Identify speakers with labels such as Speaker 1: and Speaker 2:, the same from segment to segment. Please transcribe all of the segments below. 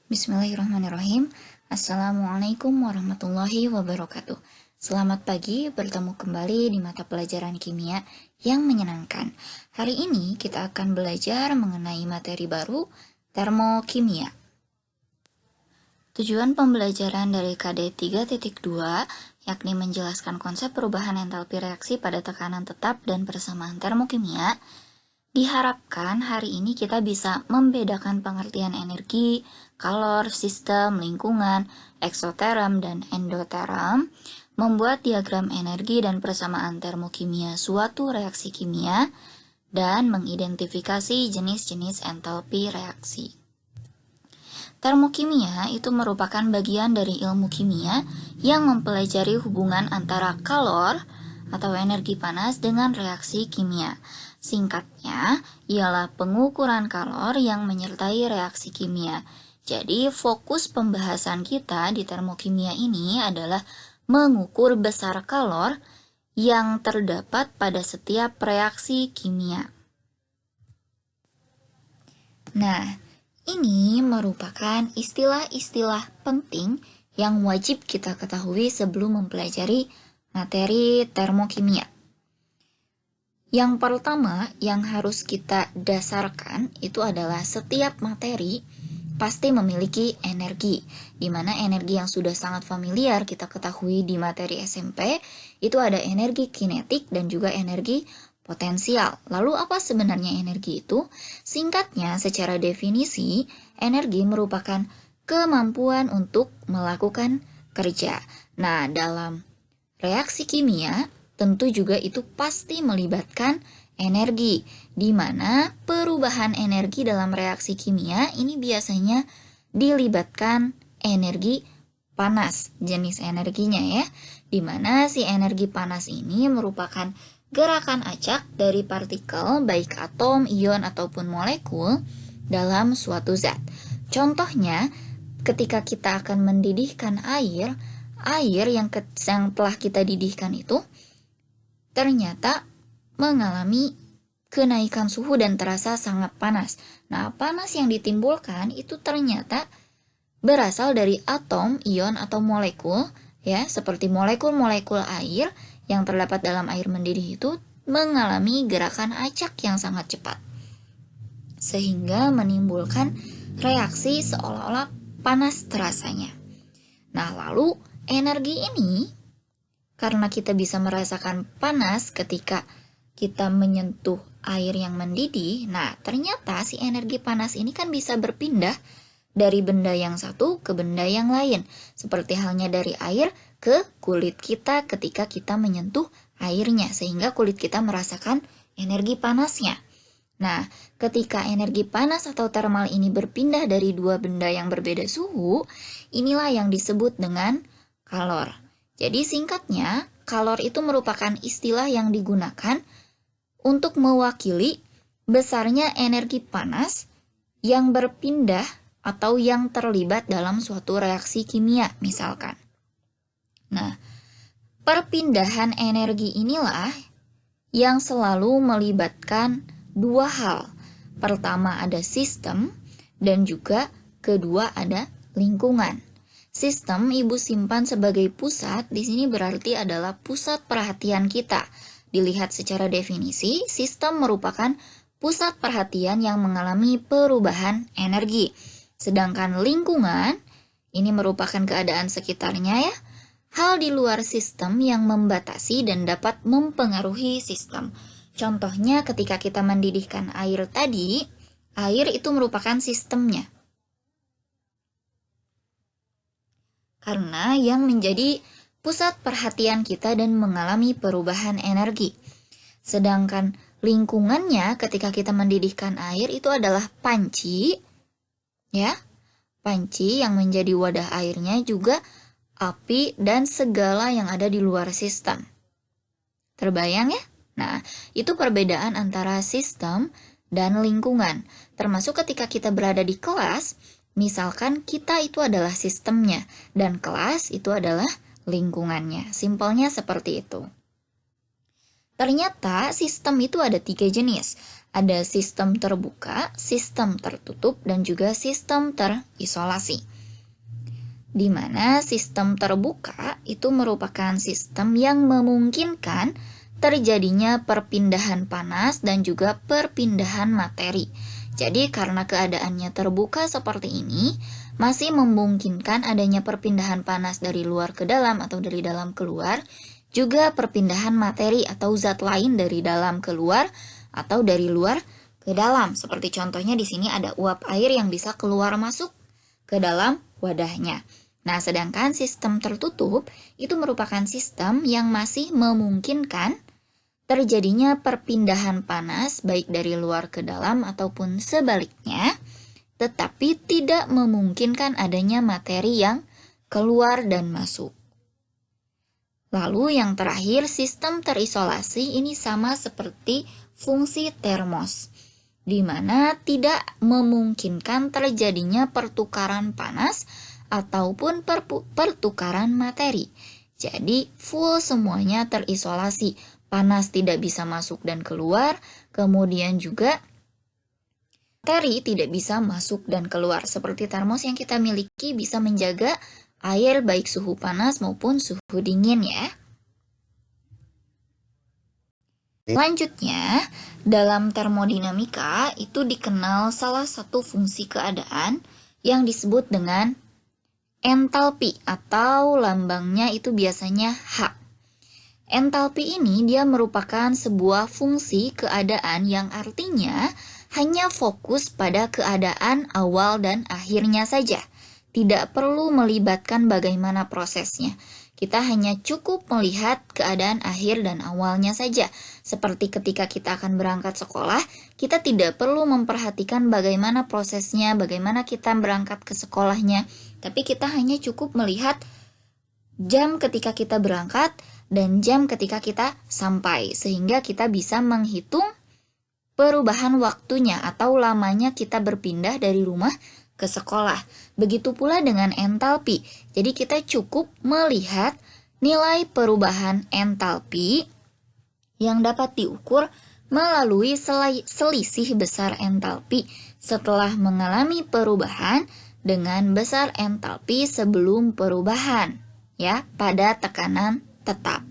Speaker 1: Bismillahirrahmanirrahim. Assalamualaikum warahmatullahi wabarakatuh. Selamat pagi, bertemu kembali di mata pelajaran kimia yang menyenangkan. Hari ini kita akan belajar mengenai materi baru, termokimia. Tujuan pembelajaran dari KD 3.2 yakni menjelaskan konsep perubahan entalpi reaksi pada tekanan tetap dan persamaan termokimia. Diharapkan hari ini kita bisa membedakan pengertian energi, kalor, sistem, lingkungan, eksoterm, dan endoterm, membuat diagram energi dan persamaan termokimia suatu reaksi kimia, dan mengidentifikasi jenis-jenis entalpi reaksi. Termokimia itu merupakan bagian dari ilmu kimia yang mempelajari hubungan antara kalor atau energi panas dengan reaksi kimia. Singkatnya, ialah pengukuran kalor yang menyertai reaksi kimia. Jadi, fokus pembahasan kita di termokimia ini adalah mengukur besar kalor yang terdapat pada setiap reaksi kimia. Nah, ini merupakan istilah-istilah penting yang wajib kita ketahui sebelum mempelajari materi termokimia. Yang pertama yang harus kita dasarkan itu adalah setiap materi pasti memiliki energi, di mana energi yang sudah sangat familiar kita ketahui di materi SMP itu ada energi kinetik dan juga energi potensial. Lalu apa sebenarnya energi itu? Singkatnya, secara definisi, energi merupakan kemampuan untuk melakukan kerja. Nah, dalam reaksi kimia tentu juga itu pasti melibatkan energi, di mana perubahan energi dalam reaksi kimia ini biasanya dilibatkan energi panas, jenis energinya ya, di mana si energi panas ini merupakan gerakan acak dari partikel baik atom, ion, ataupun molekul dalam suatu zat. Contohnya, ketika kita akan mendidihkan air yang telah kita didihkan itu ternyata mengalami kenaikan suhu dan terasa sangat panas. Nah, panas yang ditimbulkan itu ternyata berasal dari atom, ion, atau molekul, ya, seperti molekul-molekul air yang terdapat dalam air mendidih itu mengalami gerakan acak yang sangat cepat, sehingga menimbulkan reaksi seolah-olah panas terasanya. Nah, lalu energi ini karena kita bisa merasakan panas ketika kita menyentuh air yang mendidih, nah ternyata si energi panas ini kan bisa berpindah dari benda yang satu ke benda yang lain. Seperti halnya dari air ke kulit kita ketika kita menyentuh airnya, sehingga kulit kita merasakan energi panasnya. Nah, ketika energi panas atau termal ini berpindah dari dua benda yang berbeda suhu, inilah yang disebut dengan kalor. Jadi singkatnya, kalor itu merupakan istilah yang digunakan untuk mewakili besarnya energi panas yang berpindah atau yang terlibat dalam suatu reaksi kimia, misalkan. Nah, perpindahan energi inilah yang selalu melibatkan dua hal. Pertama ada sistem dan juga kedua ada lingkungan. Sistem ibu simpan sebagai pusat, di sini berarti adalah pusat perhatian kita. Dilihat secara definisi, sistem merupakan pusat perhatian yang mengalami perubahan energi. Sedangkan lingkungan, ini merupakan keadaan sekitarnya ya, hal di luar sistem yang membatasi dan dapat mempengaruhi sistem. Contohnya ketika kita mendidihkan air tadi, air itu merupakan sistemnya. Karena yang menjadi pusat perhatian kita dan mengalami perubahan energi. Sedangkan lingkungannya ketika kita mendidihkan air itu adalah panci, ya, panci yang menjadi wadah airnya juga api dan segala yang ada di luar sistem. Terbayang ya? Nah, itu perbedaan antara sistem dan lingkungan. Termasuk ketika kita berada di kelas, misalkan kita itu adalah sistemnya dan kelas itu adalah lingkungannya. Simpelnya seperti itu. Ternyata sistem itu ada 3 jenis. Ada sistem terbuka, sistem tertutup, dan juga sistem terisolasi. Di mana sistem terbuka itu merupakan sistem yang memungkinkan terjadinya perpindahan panas dan juga perpindahan materi. Jadi karena keadaannya terbuka seperti ini, masih memungkinkan adanya perpindahan panas dari luar ke dalam atau dari dalam keluar, juga perpindahan materi atau zat lain dari dalam keluar atau dari luar ke dalam. Seperti contohnya di sini ada uap air yang bisa keluar masuk ke dalam wadahnya. Nah, sedangkan sistem tertutup itu merupakan sistem yang masih memungkinkan terjadinya perpindahan panas baik dari luar ke dalam ataupun sebaliknya, tetapi tidak memungkinkan adanya materi yang keluar dan masuk. Lalu yang terakhir, sistem terisolasi ini sama seperti fungsi termos, di mana tidak memungkinkan terjadinya pertukaran panas ataupun pertukaran materi. Jadi full semuanya terisolasi, panas tidak bisa masuk dan keluar, kemudian juga materi tidak bisa masuk dan keluar. Seperti termos yang kita miliki bisa menjaga air baik suhu panas maupun suhu dingin ya. Selanjutnya, dalam termodinamika itu dikenal salah satu fungsi keadaan yang disebut dengan entalpi atau lambangnya itu biasanya H. Entalpi ini dia merupakan sebuah fungsi keadaan yang artinya hanya fokus pada keadaan awal dan akhirnya saja. Tidak perlu melibatkan bagaimana prosesnya. Kita hanya cukup melihat keadaan akhir dan awalnya saja. Seperti ketika kita akan berangkat sekolah, kita tidak perlu memperhatikan bagaimana prosesnya, bagaimana kita berangkat ke sekolahnya. Tapi kita hanya cukup melihat jam ketika kita berangkat dan jam ketika kita sampai. Sehingga kita bisa menghitung perubahan waktunya atau lamanya kita berpindah dari rumah ke sekolah. Begitu pula dengan entalpi. Jadi kita cukup melihat nilai perubahan entalpi yang dapat diukur melalui selisih besar entalpi setelah mengalami perubahan dengan besar entalpi sebelum perubahan ya pada tekanan tetap.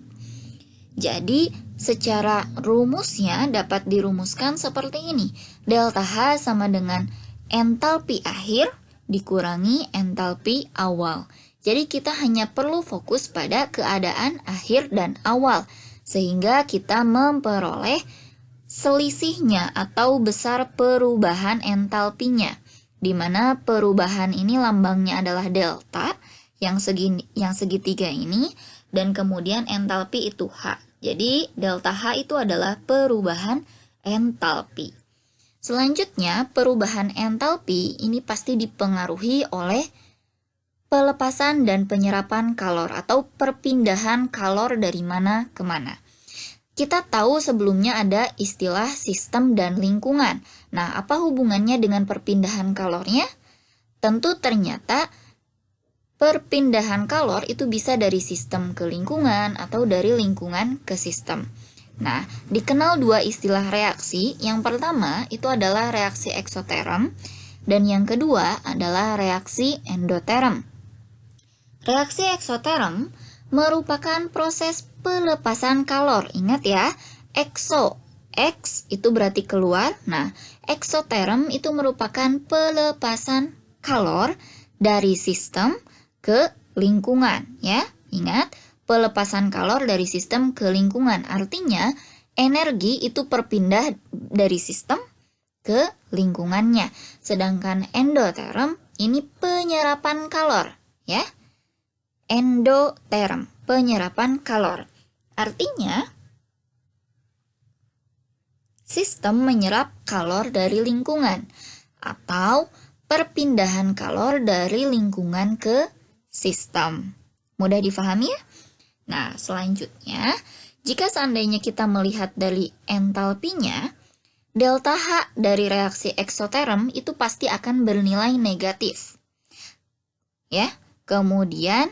Speaker 1: Jadi secara rumusnya dapat dirumuskan seperti ini. Delta H sama dengan entalpi akhir dikurangi entalpi awal. Jadi kita hanya perlu fokus pada keadaan akhir dan awal, sehingga kita memperoleh selisihnya atau besar perubahan entalpinya, di mana perubahan ini lambangnya adalah delta yang segitiga ini, dan kemudian entalpi itu H. Jadi delta H itu adalah perubahan entalpi. Selanjutnya, perubahan entalpi ini pasti dipengaruhi oleh pelepasan dan penyerapan kalor atau perpindahan kalor dari mana ke mana. Kita tahu sebelumnya ada istilah sistem dan lingkungan. Nah, apa hubungannya dengan perpindahan kalornya? Tentu ternyata perpindahan kalor itu bisa dari sistem ke lingkungan atau dari lingkungan ke sistem. Nah, dikenal dua istilah reaksi. Yang pertama itu adalah reaksi eksoterm dan yang kedua adalah reaksi endoterm. Reaksi eksoterm merupakan proses pelepasan kalor. Ingat ya, X itu berarti keluar. Nah, eksoterm itu merupakan pelepasan kalor dari sistem ke lingkungan ya. Ingat, pelepasan kalor dari sistem ke lingkungan. Artinya, energi itu berpindah dari sistem ke lingkungannya. Sedangkan endoterm ini penyerapan kalor, ya. Endoterm, penyerapan kalor. Artinya, sistem menyerap kalor dari lingkungan atau perpindahan kalor dari lingkungan ke sistem. Mudah difahami ya? Nah, selanjutnya, jika seandainya kita melihat dari entalpinya, delta H dari reaksi eksoterm itu pasti akan bernilai negatif. Ya, kemudian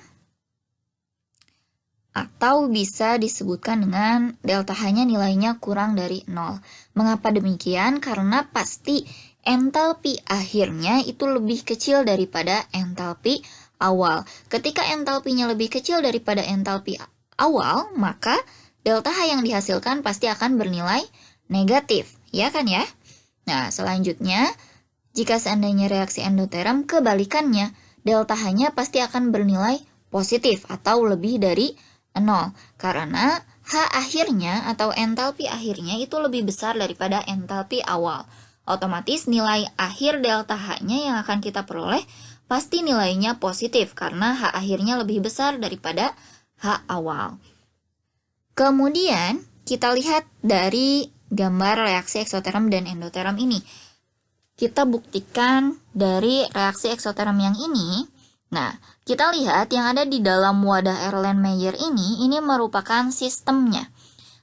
Speaker 1: atau bisa disebutkan dengan delta H-nya nilainya kurang dari 0. Mengapa demikian? Karena pasti entalpi akhirnya itu lebih kecil daripada entalpi awal. Ketika entalpinya lebih kecil daripada entalpi awal, maka delta H yang dihasilkan pasti akan bernilai negatif, ya kan ya? Nah, selanjutnya, jika seandainya reaksi endoterm kebalikannya, delta H-nya pasti akan bernilai positif atau lebih dari 0, karena H akhirnya atau entalpi akhirnya itu lebih besar daripada entalpi awal. Otomatis nilai akhir delta H-nya yang akan kita peroleh pasti nilainya positif karena H akhirnya lebih besar daripada H awal. Kemudian kita lihat dari gambar reaksi eksoterm dan endoterm ini. Kita buktikan dari reaksi eksoterm yang ini. Nah, kita lihat yang ada di dalam wadah Erlenmeyer ini merupakan sistemnya.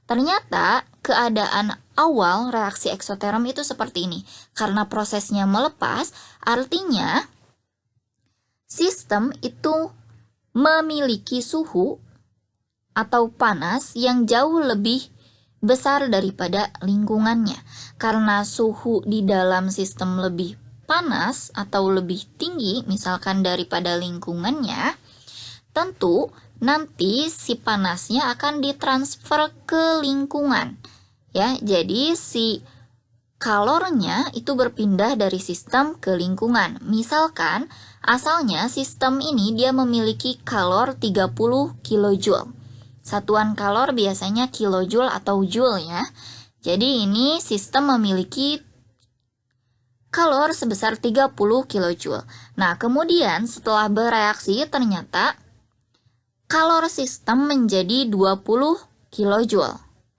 Speaker 1: Ternyata keadaan awal reaksi eksoterm itu seperti ini. Karena prosesnya melepas, artinya sistem itu memiliki suhu atau panas yang jauh lebih besar daripada lingkungannya. Karena suhu di dalam sistem lebih panas atau lebih tinggi misalkan daripada lingkungannya, tentu nanti si panasnya akan ditransfer ke lingkungan. Ya, jadi si kalornya itu berpindah dari sistem ke lingkungan. Misalkan asalnya sistem ini dia memiliki kalor 30 kJ. Satuan kalor biasanya kilojoule atau joule ya. Jadi ini sistem memiliki kalor sebesar 30 kJ. Nah, kemudian setelah bereaksi ternyata kalor sistem menjadi 20 kJ.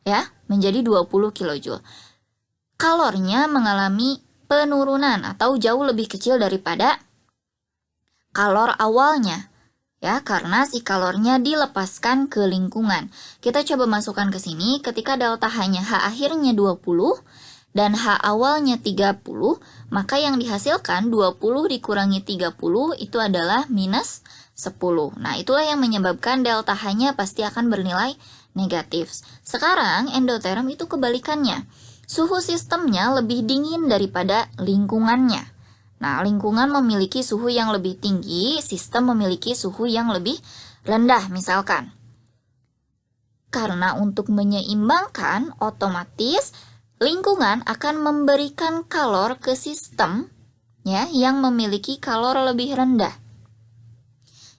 Speaker 1: Ya, menjadi 20 kJ. Kalornya mengalami penurunan atau jauh lebih kecil daripada kalor awalnya. Ya, karena si kalornya dilepaskan ke lingkungan. Kita coba masukkan ke sini, ketika delta H-nya H akhirnya 20 dan H awalnya 30, maka yang dihasilkan 20 dikurangi 30 itu adalah minus 10. Nah, itulah yang menyebabkan delta H-nya pasti akan bernilai negatif. Sekarang endoterm itu kebalikannya. Suhu sistemnya lebih dingin daripada lingkungannya. Nah, lingkungan memiliki suhu yang lebih tinggi, sistem memiliki suhu yang lebih rendah misalkan. Karena untuk menyeimbangkan, otomatis lingkungan akan memberikan kalor ke sistem ya yang memiliki kalor lebih rendah.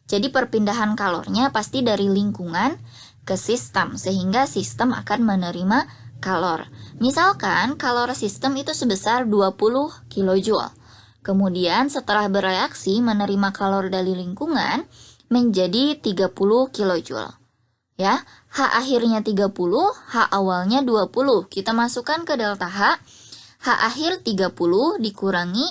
Speaker 1: Jadi perpindahan kalornya pasti dari lingkungan ke sistem, sehingga sistem akan menerima kalor. Misalkan kalor sistem itu sebesar 20 kJ. Kemudian setelah bereaksi menerima kalor dari lingkungan menjadi 30 kJ. Ya, H akhirnya 30, H awalnya 20. Kita masukkan ke delta H. H akhir 30 dikurangi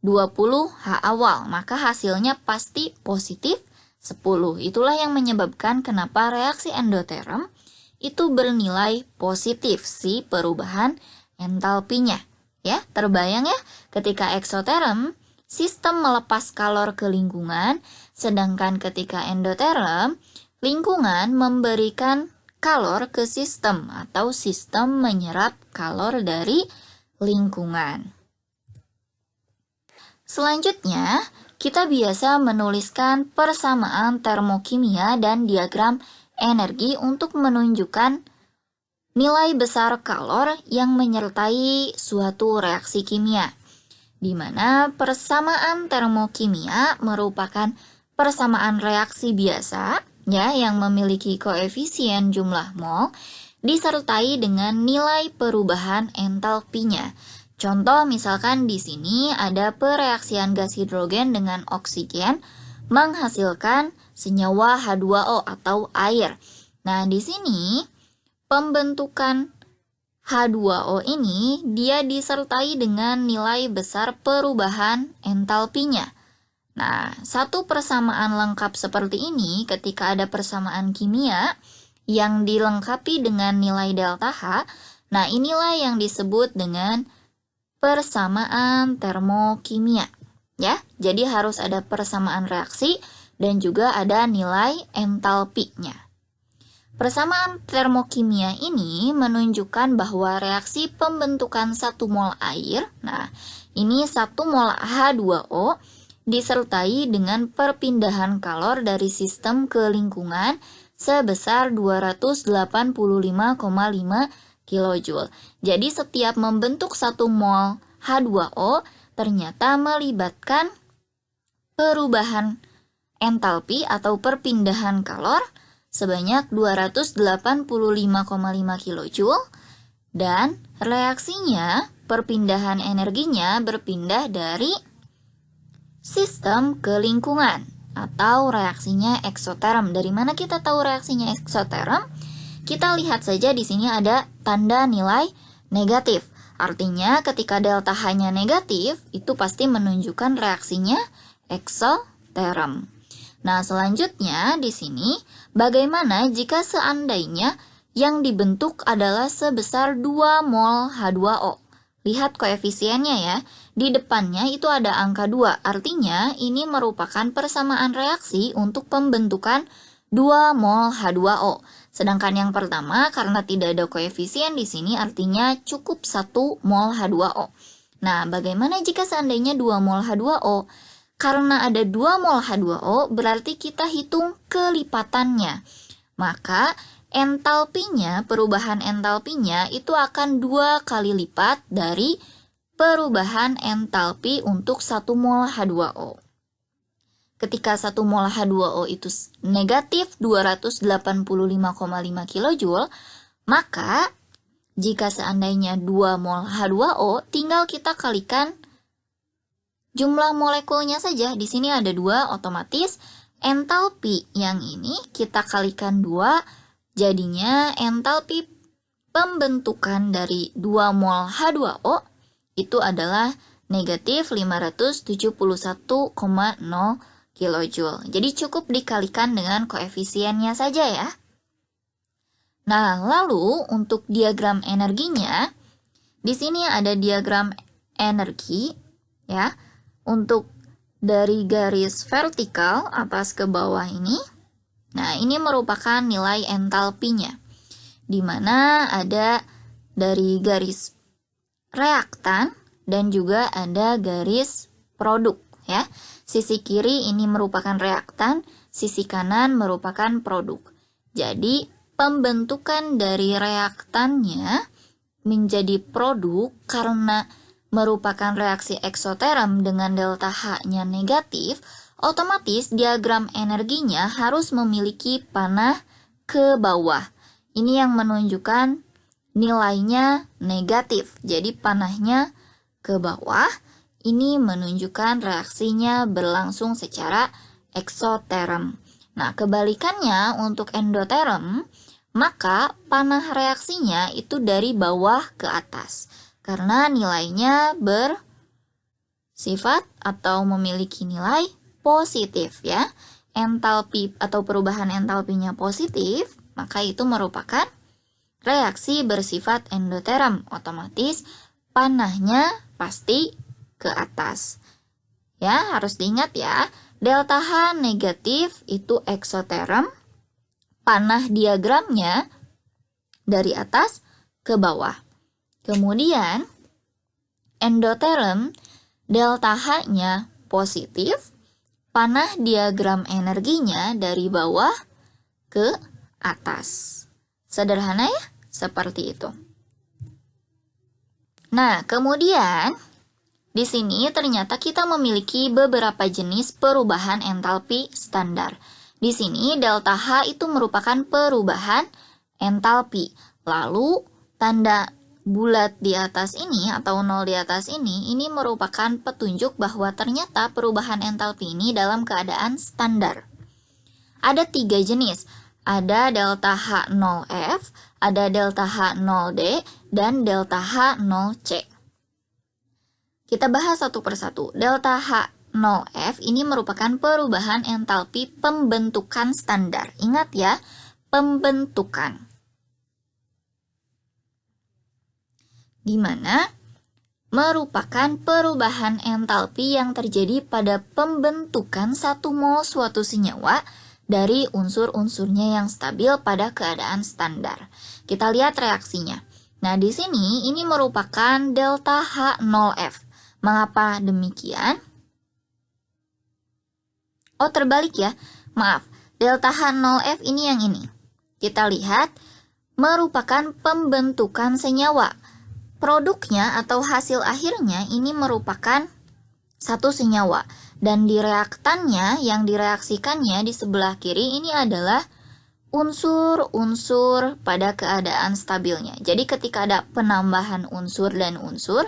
Speaker 1: 20 H awal, maka hasilnya pasti positif 10. Itulah yang menyebabkan kenapa reaksi endoterm itu bernilai positif si perubahan entalpinya. Ya, terbayang ya, ketika eksoterm, sistem melepas kalor ke lingkungan, sedangkan ketika endoterm, lingkungan memberikan kalor ke sistem atau sistem menyerap kalor dari lingkungan. Selanjutnya, kita biasa menuliskan persamaan termokimia dan diagram energi untuk menunjukkan nilai besar kalor yang menyertai suatu reaksi kimia, di mana persamaan termokimia merupakan persamaan reaksi biasa ya yang memiliki koefisien jumlah mol disertai dengan nilai perubahan entalpinya. Contoh misalkan di sini ada pereaksian gas hidrogen dengan oksigen menghasilkan senyawa H2O atau air. Nah, di sini pembentukan H2O ini dia disertai dengan nilai besar perubahan entalpinya. Nah, satu persamaan lengkap seperti ini ketika ada persamaan kimia yang dilengkapi dengan nilai delta H, nah inilah yang disebut dengan persamaan termokimia. Ya, jadi harus ada persamaan reaksi dan juga ada nilai entalpinya. Persamaan termokimia ini menunjukkan bahwa reaksi pembentukan 1 mol air, nah ini 1 mol H2O, disertai dengan perpindahan kalor dari sistem ke lingkungan sebesar 285,5 kJ. Jadi setiap membentuk 1 mol H2O ternyata melibatkan perubahan entalpi atau perpindahan kalor sebanyak 285,5 kJ dan reaksinya, perpindahan energinya berpindah dari sistem ke lingkungan atau reaksinya eksoterm. Dari mana kita tahu reaksinya eksoterm? Kita lihat saja di sini ada tanda nilai negatif. Artinya ketika delta H-nya negatif, itu pasti menunjukkan reaksinya eksoterm. Nah, selanjutnya di sini, bagaimana jika seandainya yang dibentuk adalah sebesar 2 mol H2O? Lihat koefisiennya ya, di depannya itu ada angka 2, artinya ini merupakan persamaan reaksi untuk pembentukan 2 mol H2O. Sedangkan yang pertama, karena tidak ada koefisien di sini, artinya cukup 1 mol H2O. Nah, bagaimana jika seandainya 2 mol H2O? Karena ada 2 mol H2O, berarti kita hitung kelipatannya. Maka entalpinya, perubahan entalpinya itu akan 2 kali lipat dari perubahan entalpi untuk 1 mol H2O. Ketika 1 mol H2O itu negatif 285,5 kJ, maka jika seandainya 2 mol H2O, tinggal kita kalikan jumlah molekulnya saja. Di sini ada 2, otomatis entalpi yang ini kita kalikan 2, jadinya entalpi pembentukan dari 2 mol H2O itu adalah negatif 571,0 kJ. Jadi cukup dikalikan dengan koefisiennya saja ya. Nah, lalu untuk diagram energinya, di sini ada diagram energi ya. Untuk dari garis vertikal atas ke bawah ini, nah ini merupakan nilai entalpinya, di mana ada dari garis reaktan dan juga ada garis produk ya. Sisi kiri ini merupakan reaktan, sisi kanan merupakan produk. Jadi pembentukan dari reaktannya menjadi produk karena merupakan reaksi eksoterm dengan delta H-nya negatif, otomatis diagram energinya harus memiliki panah ke bawah. Ini yang menunjukkan nilainya negatif. Jadi panahnya ke bawah, ini menunjukkan reaksinya berlangsung secara eksoterm. Nah, kebalikannya untuk endoterm, maka panah reaksinya itu dari bawah ke atas. Karena nilainya bersifat atau memiliki nilai positif ya. Entalpi atau perubahan entalpinya positif, maka itu merupakan reaksi bersifat endoterm. Otomatis panahnya pasti ke atas. Ya, harus diingat ya. Delta H negatif itu eksoterm. Panah diagramnya dari atas ke bawah. Kemudian, endoterm, delta H-nya positif, panah diagram energinya dari bawah ke atas. Sederhana ya? Seperti itu. Nah, kemudian, di sini ternyata kita memiliki beberapa jenis perubahan entalpi standar. Di sini, delta H itu merupakan perubahan entalpi. Lalu, tanda bulat di atas ini atau 0 di atas ini merupakan petunjuk bahwa ternyata perubahan entalpi ini dalam keadaan standar. Ada 3 jenis, ada delta H0F, ada delta H0D, dan delta H0C. Kita bahas satu persatu. Delta H0F ini merupakan perubahan entalpi pembentukan standar. Ingat ya, pembentukan. Di mana merupakan perubahan entalpi yang terjadi pada pembentukan 1 mol suatu senyawa dari unsur-unsurnya yang stabil pada keadaan standar. Kita lihat reaksinya. Nah, di sini ini merupakan delta H0F. Mengapa demikian? Oh, terbalik ya. Maaf, delta H0F ini yang ini. Kita lihat merupakan pembentukan senyawa. Produknya atau hasil akhirnya ini merupakan satu senyawa. Dan di reaktannya yang direaksikannya di sebelah kiri ini adalah unsur-unsur pada keadaan stabilnya. Jadi ketika ada penambahan unsur dan unsur,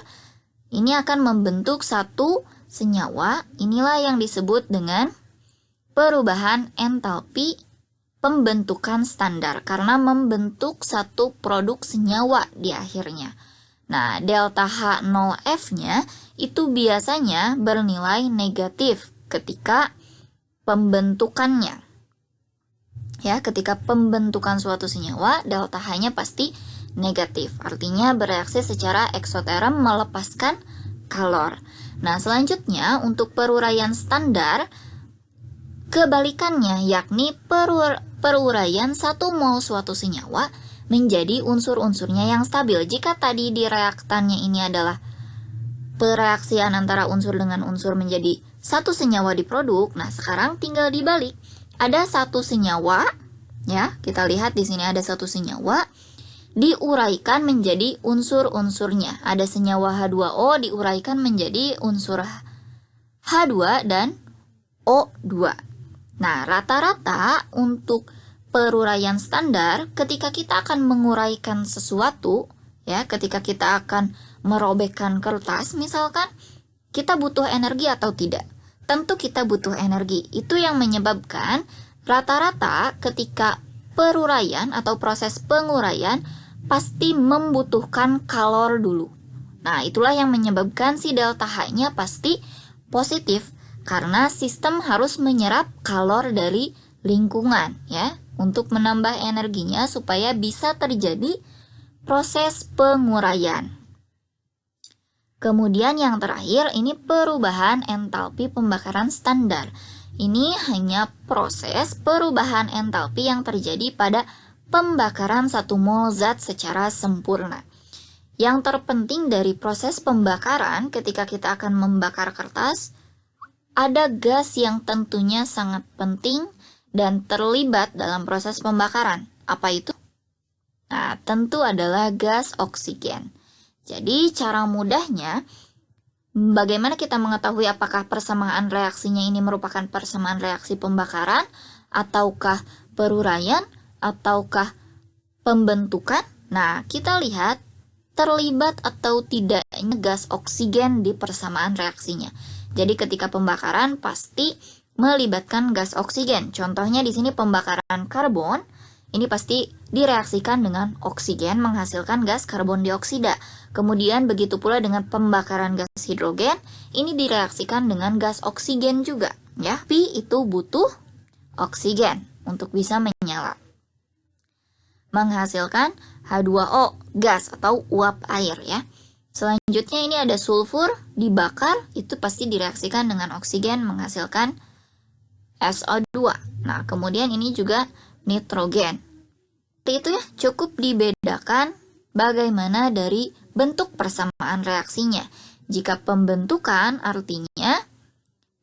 Speaker 1: ini akan membentuk satu senyawa. Inilah yang disebut dengan perubahan entalpi pembentukan standar karena membentuk satu produk senyawa di akhirnya. Nah, delta H0F-nya itu biasanya bernilai negatif ketika pembentukannya. Ya, ketika pembentukan suatu senyawa, delta H-nya pasti negatif. Artinya bereaksi secara eksoterm melepaskan kalor. Nah, selanjutnya untuk peruraian standar, kebalikannya yakni peruraian 1 mol suatu senyawa menjadi unsur-unsurnya yang stabil. Jika tadi di reaktannya ini adalah pereaksian antara unsur dengan unsur menjadi satu senyawa di produk, nah sekarang tinggal dibalik. Ada satu senyawa, ya, kita lihat di sini ada satu senyawa, diuraikan menjadi unsur-unsurnya. Ada senyawa H2O diuraikan menjadi unsur H2 dan O2. Nah, rata-rata untuk peruraian standar, ketika kita akan menguraikan sesuatu, ya, ketika kita akan merobekkan kertas, misalkan, kita butuh energi atau tidak? Tentu kita butuh energi. Itu yang menyebabkan rata-rata ketika peruraian atau proses penguraian pasti membutuhkan kalor dulu. Nah, itulah yang menyebabkan si delta H-nya pasti positif karena sistem harus menyerap kalor dari lingkungan, ya, untuk menambah energinya supaya bisa terjadi proses penguraian. Kemudian yang terakhir ini perubahan entalpi pembakaran standar. Ini hanya proses perubahan entalpi yang terjadi pada pembakaran 1 mol zat secara sempurna. Yang terpenting dari proses pembakaran ketika kita akan membakar kertas, ada gas yang tentunya sangat penting dan terlibat dalam proses pembakaran. Apa itu? Nah, tentu adalah gas oksigen. Jadi, cara mudahnya, bagaimana kita mengetahui apakah persamaan reaksinya ini merupakan persamaan reaksi pembakaran, ataukah peruraian, ataukah pembentukan? Nah, kita lihat terlibat atau tidaknya gas oksigen di persamaan reaksinya. Jadi, ketika pembakaran pasti melibatkan gas oksigen. Contohnya di sini pembakaran karbon, ini pasti direaksikan dengan oksigen menghasilkan gas karbon dioksida. Kemudian begitu pula dengan pembakaran gas hidrogen, ini direaksikan dengan gas oksigen juga, ya. Tapi itu butuh oksigen untuk bisa menyala. Menghasilkan H2O, gas atau uap air, ya. Selanjutnya ini ada sulfur dibakar, itu pasti direaksikan dengan oksigen menghasilkan SO2. Nah, kemudian ini juga nitrogen. Itu ya, cukup dibedakan bagaimana dari bentuk persamaan reaksinya. Jika pembentukan artinya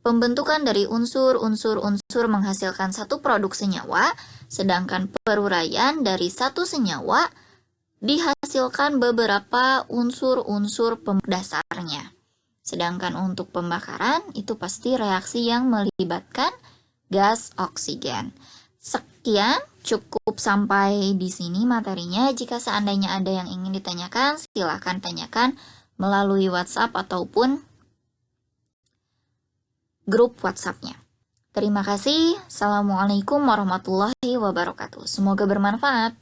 Speaker 1: pembentukan dari unsur-unsur menghasilkan satu produk senyawa, sedangkan peruraian dari satu senyawa dihasilkan beberapa unsur-unsur dasarnya. Sedangkan untuk pembakaran itu pasti reaksi yang melibatkan gas oksigen. Sekian, cukup sampai di sini materinya. Jika seandainya ada yang ingin ditanyakan, silakan tanyakan melalui WhatsApp ataupun grup WhatsApp-nya. Terima kasih. Assalamualaikum warahmatullahi wabarakatuh. Semoga bermanfaat.